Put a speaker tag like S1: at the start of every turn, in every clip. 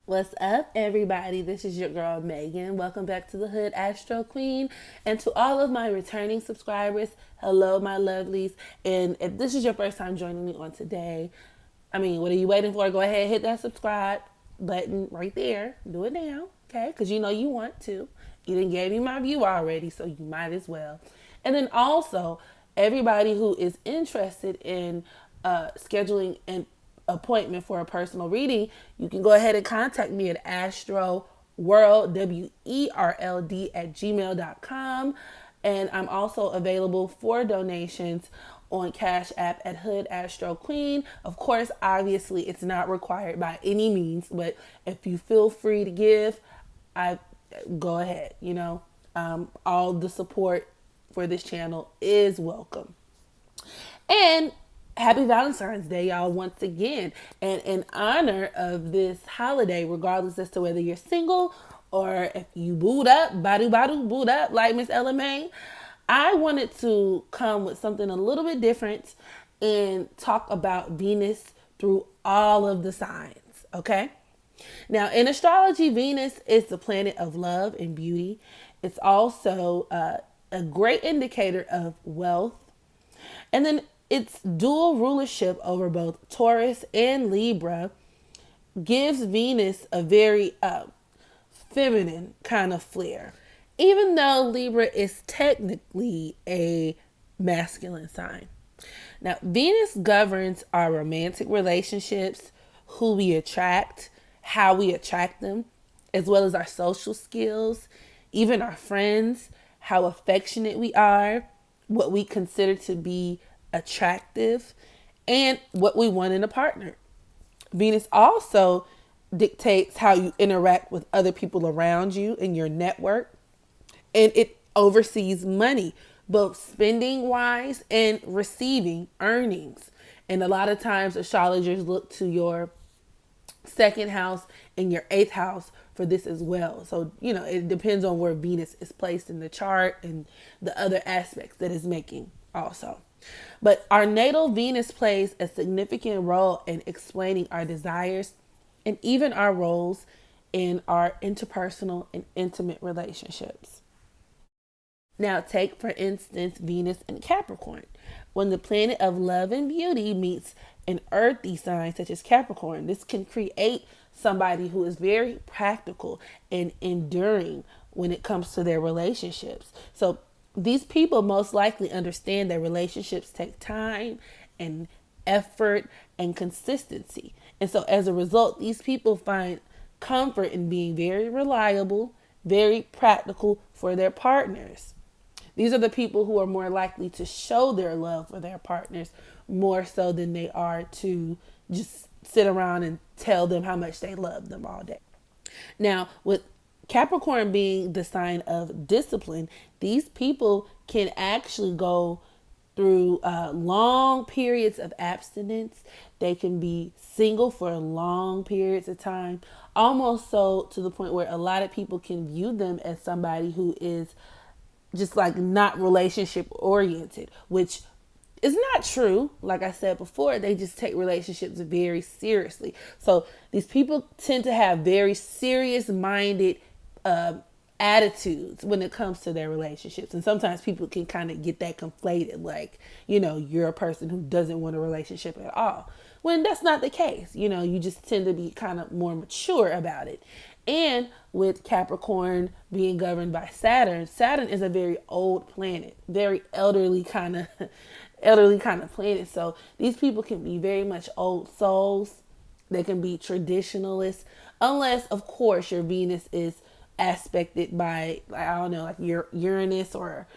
S1: What's up, everybody? This is your girl Megan. Welcome back to the Hood Astro Queen. And to all of my returning subscribers, hello, my lovelies. And if this is your first time joining me on today, what are you waiting for? Go ahead, hit that subscribe button right there. Do it now, okay? Because you know you want to. You didn't gave me my view already, so you might as well. And then also, everybody who is interested in scheduling an appointment for a personal reading, you can go ahead and contact me at astrowerld, WERLD at gmail.com. And I'm also available for donations on Cash App at Hood Astro Queen. Of course, obviously, it's not required by any means, but if you feel free to give, I go ahead. All the support for this channel is welcome. And happy Valentine's Day, y'all, once again. And in honor of this holiday, regardless as to whether you're single or if you boot up, badu boot up like Miss LMA, I wanted to come with something a little bit different and talk about Venus through all of the signs, okay? Now, in astrology, Venus is the planet of love and beauty. It's also a great indicator of wealth. And then its dual rulership over both Taurus and Libra gives Venus a very feminine kind of flair, even though Libra is technically a masculine sign. Now, Venus governs our romantic relationships, who we attract, how we attract them, as well as our social skills, even our friends, how affectionate we are, what we consider to be attractive, and what we want in a partner. Venus also dictates how you interact with other people around you in your network, and it oversees money, both spending wise and receiving earnings. And a lot of times astrologers look to your second house and your eighth house for this as well. So, it depends on where Venus is placed in the chart and the other aspects that it's making also. But our natal Venus plays a significant role in explaining our desires and even our roles in our interpersonal and intimate relationships. Now, take for instance Venus and Capricorn. When the planet of love and beauty meets an earthy sign such as Capricorn, this can create somebody who is very practical and enduring when it comes to their relationships. So these people most likely understand that relationships take time and effort and consistency. And so as a result, these people find comfort in being very reliable, very practical for their partners. These are the people who are more likely to show their love for their partners more so than they are to just sit around and tell them how much they love them all day. Now, with Capricorn being the sign of discipline, these people can actually go through long periods of abstinence. They can be single for long periods of time, almost so to the point where a lot of people can view them as somebody who is just like not relationship oriented, which is not true. Like I said before, they just take relationships very seriously. So these people tend to have very serious minded attitudes when it comes to their relationships. And sometimes people can kind of get that conflated, like, you're a person who doesn't want a relationship at all. When that's not the case, you just tend to be kind of more mature about it. And with Capricorn being governed by Saturn, Saturn is a very old planet, very elderly kind of planet. So these people can be very much old souls. They can be traditionalists, unless of course your Venus is aspected by, I don't know, like your Uranus or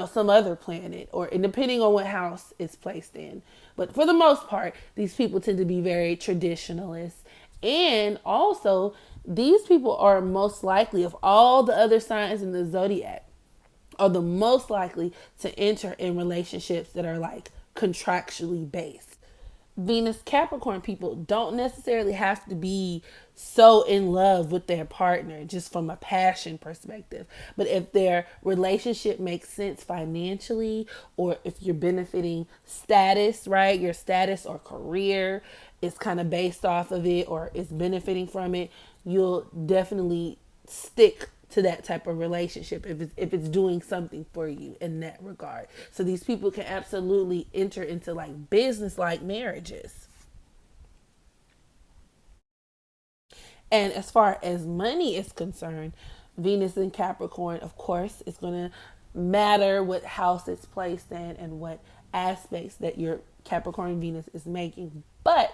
S1: some other planet, or and depending on what house it's placed in. But for the most part, these people tend to be very traditionalists. And also, these people are most likely, of all the other signs in the zodiac, are the most likely to enter in relationships that are like contractually based. Venus Capricorn people don't necessarily have to be so in love with their partner just from a passion perspective. But if their relationship makes sense financially, or if you're benefiting status, right? Your status or career is kind of based off of it or is benefiting from it, you'll definitely stick to that type of relationship if it's doing something for you in that regard. So these people can absolutely enter into like business like marriages. And as far as money is concerned, Venus in Capricorn, of course, is going to matter what house it's placed in and what aspects that your Capricorn Venus is making. But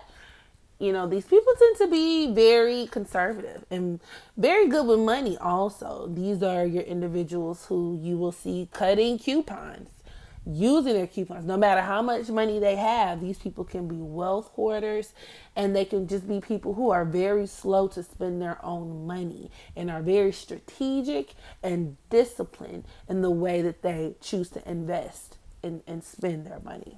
S1: these people tend to be very conservative and very good with money also. These are your individuals who you will see cutting coupons, using their coupons. No matter how much money they have, these people can be wealth hoarders, and they can just be people who are very slow to spend their own money and are very strategic and disciplined in the way that they choose to invest and spend their money.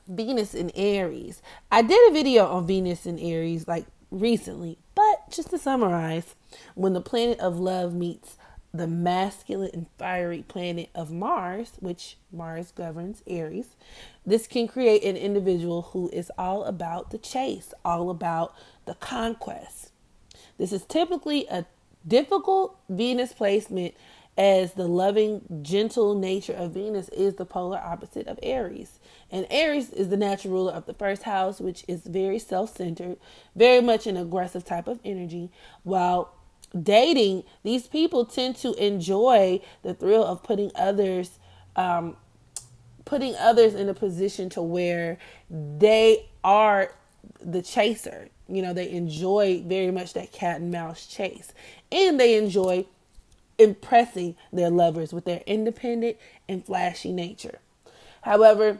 S1: Venus in Aries. I did a video on Venus in Aries like recently, but just to summarize, when the planet of love meets the masculine and fiery planet of Mars, which Mars governs Aries, this can create an individual who is all about the chase, all about the conquest. This is typically a difficult Venus placement, as the loving, gentle nature of Venus is the polar opposite of Aries. And Aries is the natural ruler of the first house, which is very self-centered, very much an aggressive type of energy. While dating, these people tend to enjoy the thrill of putting others in a position to where they are the chaser. They enjoy very much that cat and mouse chase, and they enjoy impressing their lovers with their independent and flashy nature. However,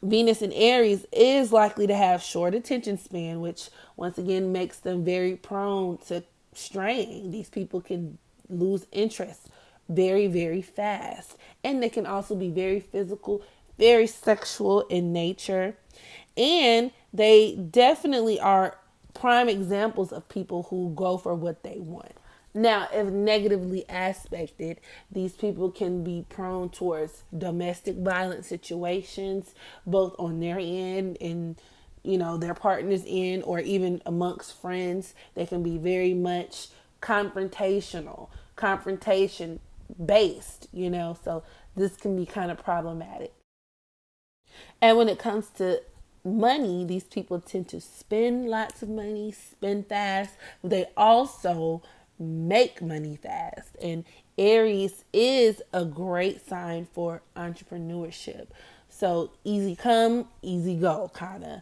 S1: Venus in Aries is likely to have short attention span, which once again makes them very prone to straying. These people can lose interest very, very fast. And they can also be very physical, very sexual in nature. And they definitely are prime examples of people who go for what they want. Now, if negatively aspected, these people can be prone towards domestic violence situations, both on their end and, their partner's end, or even amongst friends. They can be very much confrontation based, so this can be kind of problematic. And when it comes to money, these people tend to spend lots of money, spend fast, but they also make money fast. And Aries is a great sign for entrepreneurship. So easy come, easy go kind of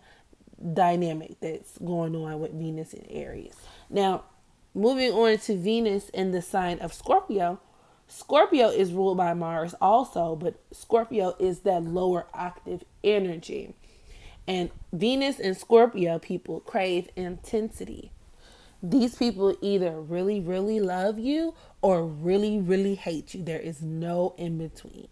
S1: dynamic that's going on with Venus in Aries. Now, moving on to Venus in the sign of Scorpio. Scorpio is ruled by Mars also, but Scorpio is that lower octave energy. And Venus and Scorpio people crave intensity. These people either really, really love you or really, really hate you. There is no in between.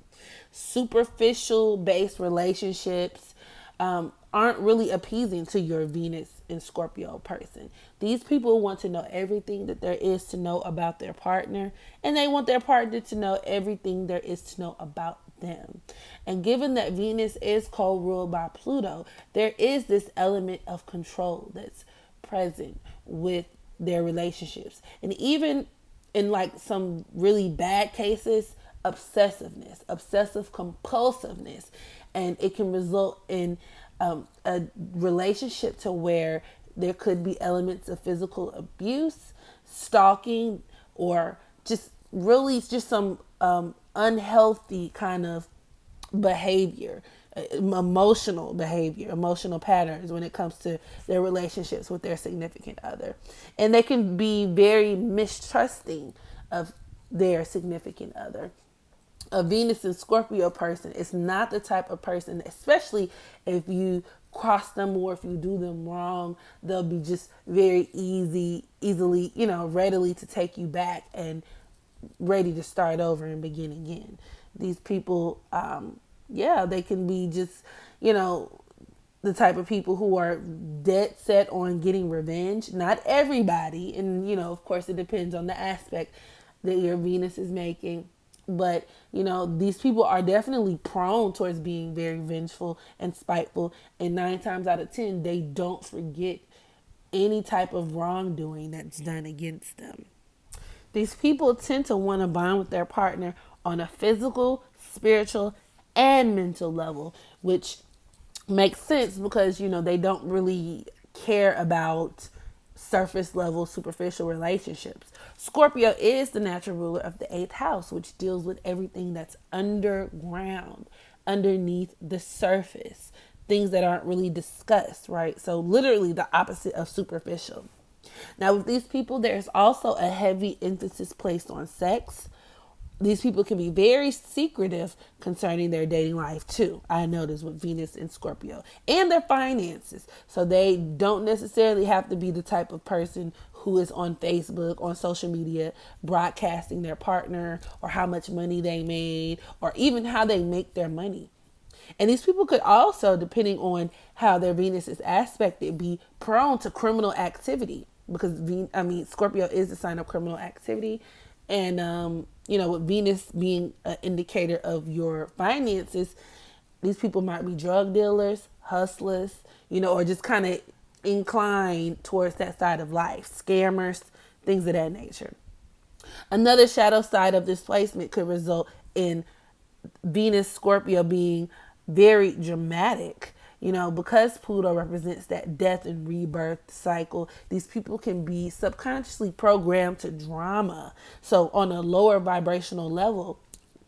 S1: Superficial based relationships aren't really appeasing to your Venus and Scorpio person. These people want to know everything that there is to know about their partner, and they want their partner to know everything there is to know about them. And given that Venus is co-ruled by Pluto, there is this element of control that's present with their relationships. And even in like some really bad cases, obsessive compulsiveness. And it can result in a relationship to where there could be elements of physical abuse, stalking, or just really just some unhealthy kind of behavior, emotional patterns when it comes to their relationships with their significant other. And they can be very mistrusting of their significant other. A Venus and Scorpio person is not the type of person, especially if you cross them or if you do them wrong, they'll be just very easily, readily to take you back and ready to start over and begin again. These people, they can be just, the type of people who are dead set on getting revenge. Not everybody. And, of course, it depends on the aspect that your Venus is making. But, these people are definitely prone towards being very vengeful and spiteful. And 9 times out of 10, they don't forget any type of wrongdoing that's done against them. These people tend to want to bond with their partner on a physical, spiritual, and mental level, which makes sense because, they don't really care about surface level, superficial relationships. Scorpio is the natural ruler of the eighth house, which deals with everything that's underground, underneath the surface, things that aren't really discussed, right? So, literally, the opposite of superficial. Now, with these people, there's also a heavy emphasis placed on sex. These people can be very secretive concerning their dating life too. I noticed with Venus and Scorpio, and their finances. So they don't necessarily have to be the type of person who is on Facebook, on social media, broadcasting their partner or how much money they made or even how they make their money. And these people could also, depending on how their Venus is aspected, be prone to criminal activity because Scorpio is the sign of criminal activity. And, with Venus being an indicator of your finances, these people might be drug dealers, hustlers, or just kind of inclined towards that side of life, scammers, things of that nature. Another shadow side of this placement could result in Venus Scorpio being very dramatic. Because Pluto represents that death and rebirth cycle, these people can be subconsciously programmed to drama. So on a lower vibrational level,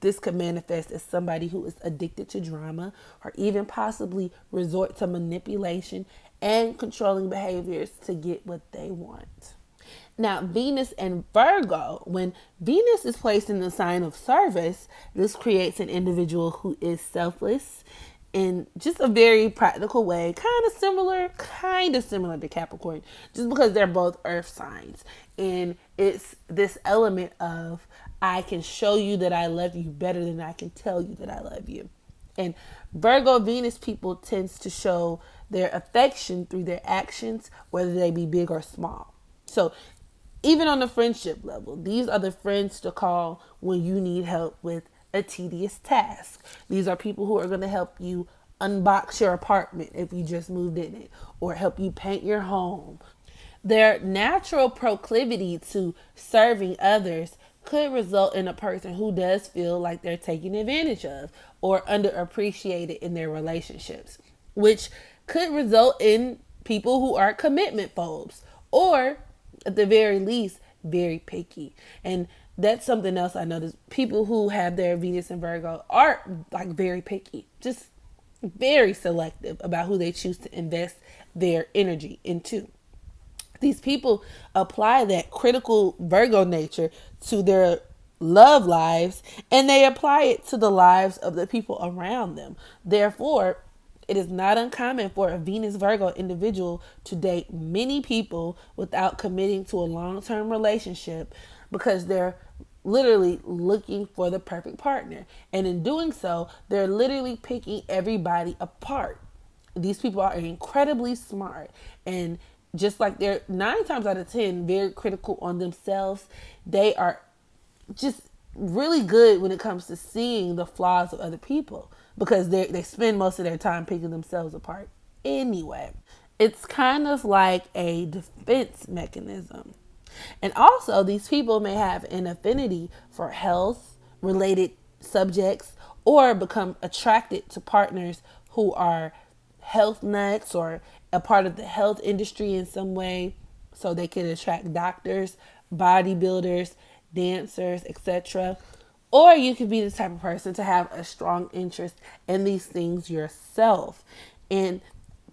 S1: this could manifest as somebody who is addicted to drama or even possibly resort to manipulation and controlling behaviors to get what they want. Now, Venus and Virgo, when Venus is placed in the sign of service, this creates an individual who is selfless in just a very practical way, kind of similar to Capricorn, just because they're both earth signs. And it's this element of, I can show you that I love you better than I can tell you that I love you. And Virgo Venus people tends to show their affection through their actions, whether they be big or small. So even on the friendship level, these are the friends to call when you need help with a tedious task. These are people who are going to help you unbox your apartment if you just moved in it, or help you paint your home. Their natural proclivity to serving others could result in a person who does feel like they're taken advantage of or underappreciated in their relationships, which could result in people who are commitment phobes or, at the very least, very picky. And that's something else I noticed. People who have their Venus and Virgo are like very picky, just very selective about who they choose to invest their energy into. These people apply that critical Virgo nature to their love lives, and they apply it to the lives of the people around them. Therefore, it is not uncommon for a Venus Virgo individual to date many people without committing to a long-term relationship because they're literally looking for the perfect partner. And in doing so, they're literally picking everybody apart. These people are incredibly smart, and just like they're 9 times out of 10 very critical on themselves, they are just really good when it comes to seeing the flaws of other people because they spend most of their time picking themselves apart anyway. It's kind of like a defense mechanism. And also, these people may have an affinity for health related subjects or become attracted to partners who are health nuts or a part of the health industry in some way. So they can attract doctors, bodybuilders, dancers, etc. Or you could be the type of person to have a strong interest in these things yourself. And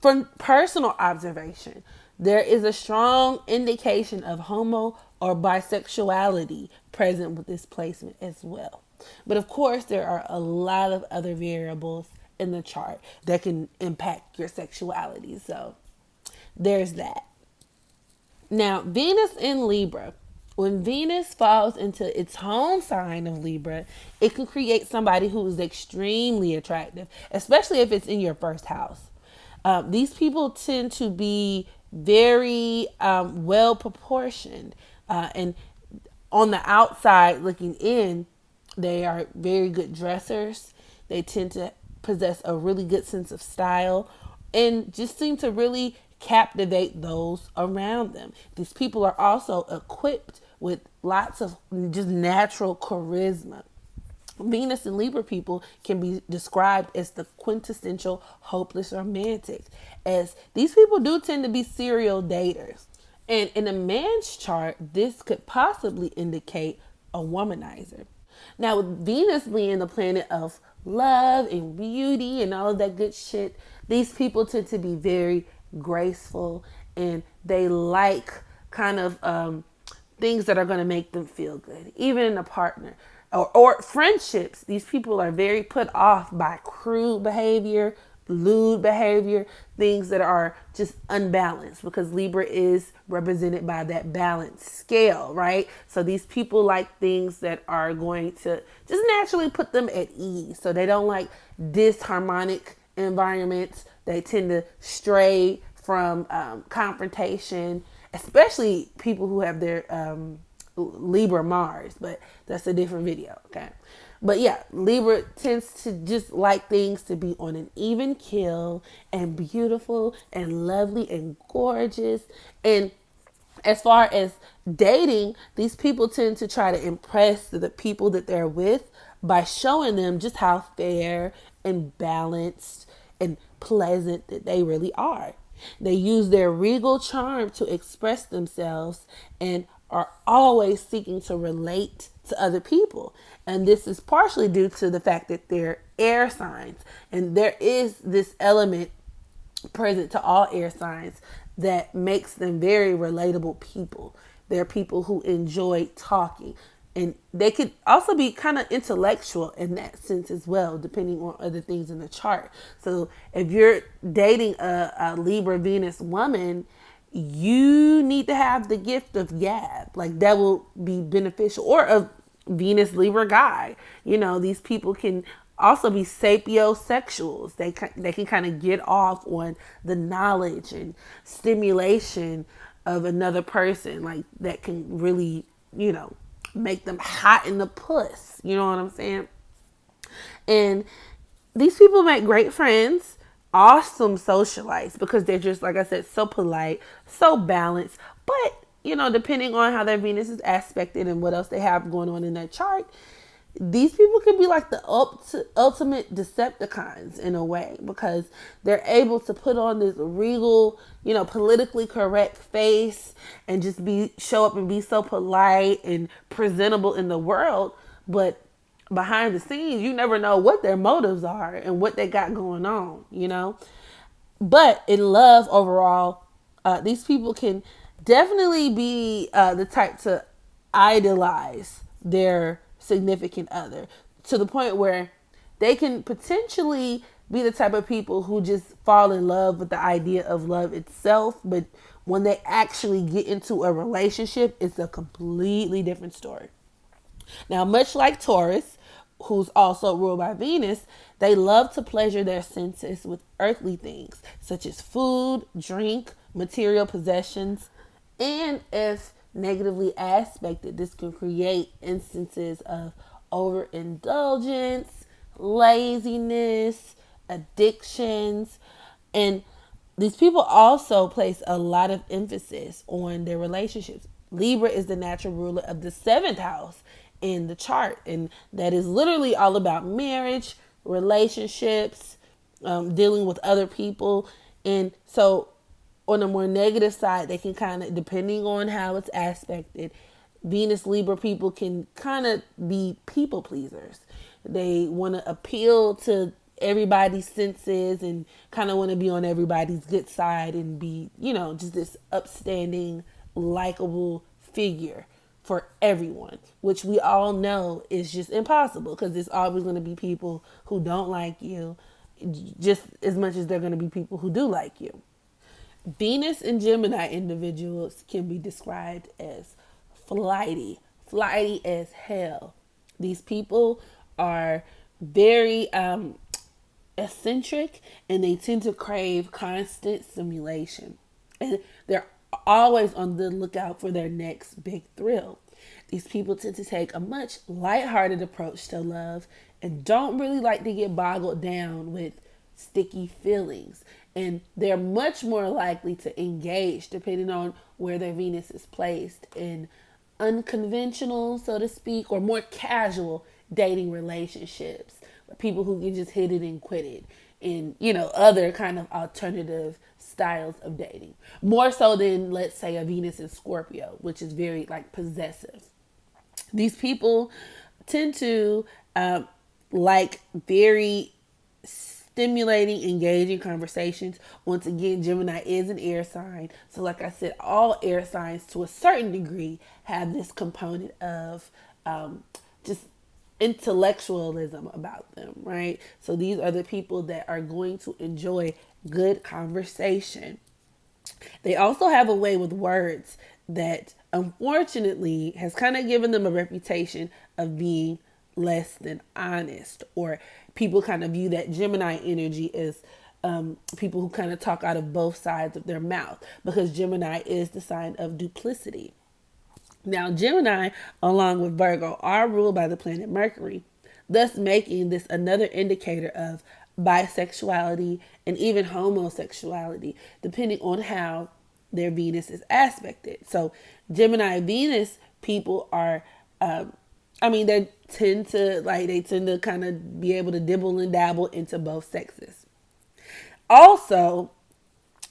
S1: from personal observation, there is a strong indication of homo or bisexuality present with this placement as well. But of course, there are a lot of other variables in the chart that can impact your sexuality. So there's that. Now, Venus in Libra. When Venus falls into its home sign of Libra, it can create somebody who is extremely attractive, especially if it's in your first house. These people tend to be very well proportioned, and on the outside looking in, they are very good dressers. They tend to possess a really good sense of style and just seem to really captivate those around them. These people are also equipped with lots of just natural charisma. Venus and Libra people can be described as the quintessential hopeless romantic, as these people do tend to be serial daters. And in a man's chart, this could possibly indicate a womanizer. Now, with Venus being the planet of love and beauty and all of that good shit, these people tend to be very graceful, and they like kind of things that are going to make them feel good, even in a partner or friendships. These people are very put off by crude behavior, lewd behavior, things that are just unbalanced, because Libra is represented by that balance scale, right? So these people like things that are going to just naturally put them at ease. So they don't like disharmonic environments. They tend to stray from confrontation, especially people who have their Libra Mars, but that's a different video, okay? But yeah, Libra tends to just like things to be on an even keel and beautiful and lovely and gorgeous. And as far as dating, these people tend to try to impress the people that they're with by showing them just how fair and balanced and pleasant that they really are. They use their regal charm to express themselves and are always seeking to relate to other people. And this is partially due to the fact that they're air signs. And there is this element present to all air signs that makes them very relatable people. They're people who enjoy talking. And they could also be kind of intellectual in that sense as well, depending on other things in the chart. So if you're dating a Libra Venus woman, you need to have the gift of gab. Like, that will be beneficial. Or a Venus Libra guy. You know, these people can also be sapiosexuals. They can kind of get off on the knowledge and stimulation of another person. Like, that can really, you know, make them hot in the puss. You know what I'm saying? And these people make great friends, awesome socialites, because they're just, like I said, so polite, so balanced. But, you know, depending on how their Venus is aspected and what else they have going on in their chart, these people can be like the ultimate Decepticons in a way, because they're able to put on this regal, you know, politically correct face and just show up and be so polite and presentable in the world. But behind the scenes, you never know what their motives are and what they got going on, you know. But in love overall, these people can definitely be the type to idolize their significant other, to the point where they can potentially be the type of people who just fall in love with the idea of love itself. But when they actually get into a relationship, it's a completely different story. Now, much like Taurus, who's also ruled by Venus, they love to pleasure their senses with earthly things such as food, drink, material possessions, and if negatively aspected, this can create instances of overindulgence, laziness, addictions. And these people also place a lot of emphasis on their relationships. Libra is the natural ruler of the 7th house in the chart, and that is literally all about marriage, relationships, dealing with other people. And so on a more negative side, they can kind of, depending on how it's aspected, Venus Libra people can kind of be people pleasers. They want to appeal to everybody's senses and kind of want to be on everybody's good side and be, you know, just this upstanding, likable figure for everyone, which we all know is just impossible, because there's always going to be people who don't like you just as much as they're going to be people who do like you. Venus and Gemini individuals can be described as flighty as hell. These people are very eccentric, and they tend to crave constant stimulation. And they're always on the lookout for their next big thrill. These people tend to take a much lighthearted approach to love and don't really like to get boggled down with sticky feelings. And they're much more likely to engage, depending on where their Venus is placed, in unconventional, so to speak, or more casual dating relationships. People who can just hit it and quit it, and other kind of alternative styles of dating, more so than, let's say, a Venus in Scorpio, which is very like possessive. These people tend to like very stimulating, engaging conversations. Once again, Gemini is an air sign. So like I said, all air signs to a certain degree have this component of just intellectualism about them, right? So these are the people that are going to enjoy good conversation. They also have a way with words that unfortunately has kind of given them a reputation of being less than honest, or people kind of view that Gemini energy as people who kind of talk out of both sides of their mouth, because Gemini is the sign of duplicity. Now, Gemini, along with Virgo, are ruled by the planet Mercury, thus making this another indicator of bisexuality and even homosexuality, depending on how their Venus is aspected. So, Gemini Venus people are, they tend to kind of be able to dibble and dabble into both sexes. Also,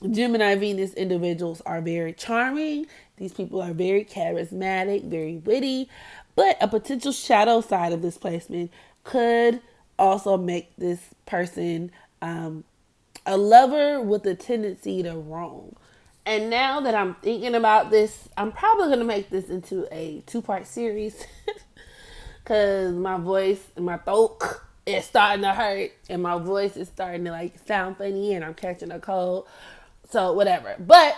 S1: Gemini Venus individuals are very charming. These people are very charismatic, very witty, but a potential shadow side of this placement could also make this person a lover with a tendency to roam. And now that I'm thinking about this, I'm probably going to make this into a 2-part series because my voice and my throat is starting to hurt and my voice is starting to sound funny and I'm catching a cold. So whatever. But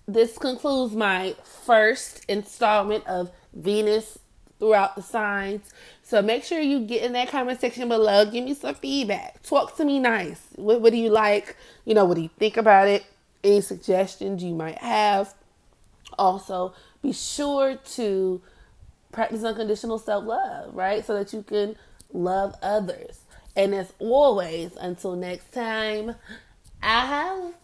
S1: this concludes my first installment of Venus throughout the signs. So make sure you get in that comment section below. Give me some feedback. Talk to me nice. What do you like? What do you think about it? Any suggestions you might have? Also, be sure to practice unconditional self-love, right? So that you can love others. And as always, until next time, I have